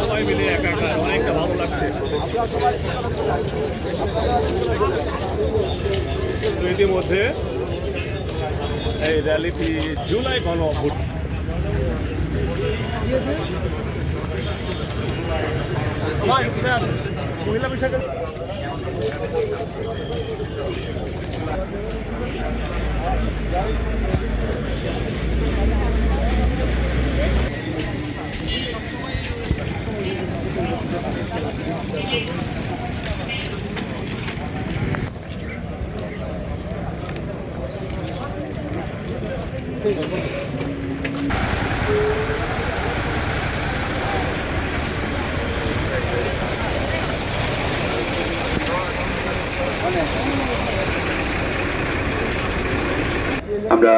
সবাই মিলে একাকার অনেকটা ভালো লাগছে। তো ইতিমধ্যে এই র্যালিটি জুলাই গণ অভ্যুত্থান মহিলা বিষয়টা আমরা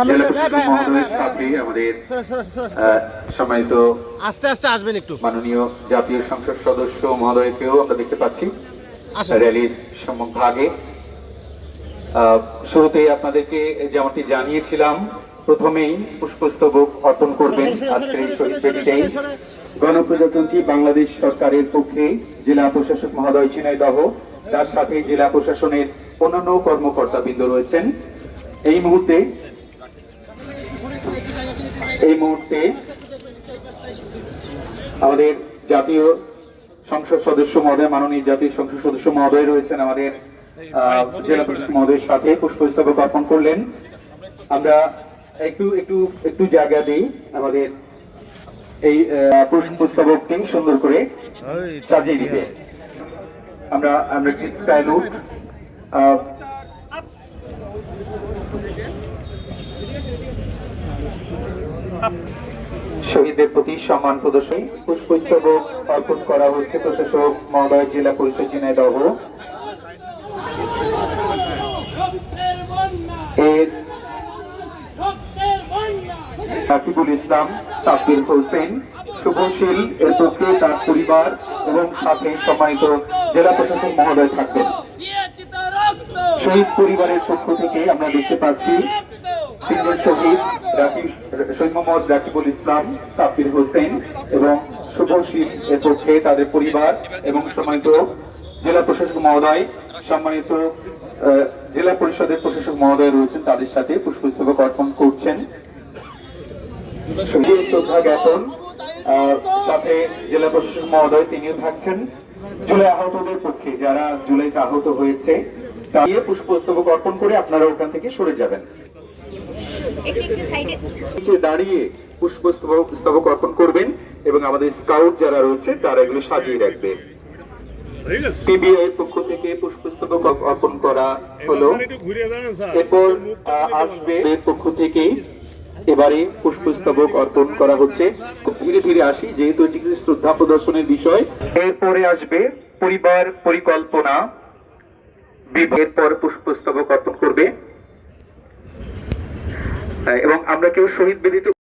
আমাদের সম্মানিত আস্তে আস্তে আসবেন একটু মাননীয় জাতীয় সংসদ সদস্য মহোদয়কেও আমরা দেখতে পাচ্ছি র্যালির সম্মুখভাগে। শুরুতেই আপনাদেরকে যেমনটি জানিয়েছিলাম, প্রথমেই পুষ্পস্তবক অর্পণ করবেন আজকের এই শহীদ বেদিতেই গণপ্রজাতন্ত্রী বাংলাদেশ সরকারের পক্ষে জেলা প্রশাসক মহোদয় ঝিনাইদহ, তার সাথে জেলা প্রশাসনের অন্যান্য কর্মকর্তাবৃন্দ রয়েছেন। এই মুহূর্তে আমাদের জাতীয় সংসদ সদস্য মহোদয়, মাননীয় জাতীয় সংসদ সদস্য মহোদয় রয়েছেন আমাদের জেলা প্রশাসক মহোদয়ের সাথে পুষ্পস্তবক অর্পণ করলেন। আমরা একটু একটু একটু জায়গা দিই আমাদের এই পুষ্পস্তবককে সুন্দর করে সাজিয়ে দিতে। আমরা স্টাইলুট শহীদদের প্রতি সম্মান প্রদর্শনী পুষ্পস্তবক অর্পণ করা হচ্ছে প্রশাসক মহোদয়, জেলা পরিষদ ঝিনাইদহ। রাকিবুল ইসলাম, সাব্বির হোসেন, শুভশীল এর পক্ষে তার পরিবার এবং সাথে সম্মানিত জেলা প্রশাসক মহোদয় থাকবেন। শহীদ পরিবারের পক্ষ থেকে আমরা দেখতে পাচ্ছি তিনজন শহীদ মোহাম্মদ রাকিবুল ইসলাম, সাব্বির হোসেন এবং শুভশীল এর পক্ষে তাদের পরিবার এবং সম্মানিত জেলা প্রশাসক মহোদয়, সম্মানিত জেলা পরিষদের প্রশাসক মহোদয় রয়েছেন, তাদের সাথে পুষ্পস্তবক অর্পণ করছেন। শ্রদ্ধা জ্ঞাপন সাথে জেলা প্রশাসক মহোদয় তিনিও থাকছেন। জুলাই আহতদের পক্ষে যারা জুলাইতে আহত হয়েছে তাদের পুষ্পস্তবক অর্পণ করে আপনারা ওখান থেকে সরে যাবেন। দাঁড়িয়ে পুষ্পস্তবক অর্পণ করবেন এবং আমাদের স্কাউট যারা রয়েছে তারা এগুলো সাজিয়ে রাখবে। পিবিআই পক্ষ থেকে পুষ্পস্তবক অর্পণ করা হলো। এরপর আসবে পক্ষ থেকে এবারে পুষ্পস্তবক অর্পণ করা হচ্ছে। খুব ধীরে ধীরে আসি যেহেতু এটি শ্রদ্ধা প্রদর্শনের বিষয়। এরপরে আসবে পরিবার পরিকল্পনা বিভাগের পর পুষ্পস্তবক অর্পণ করবে এবং আমরা কেউ শহীদ বেদিতে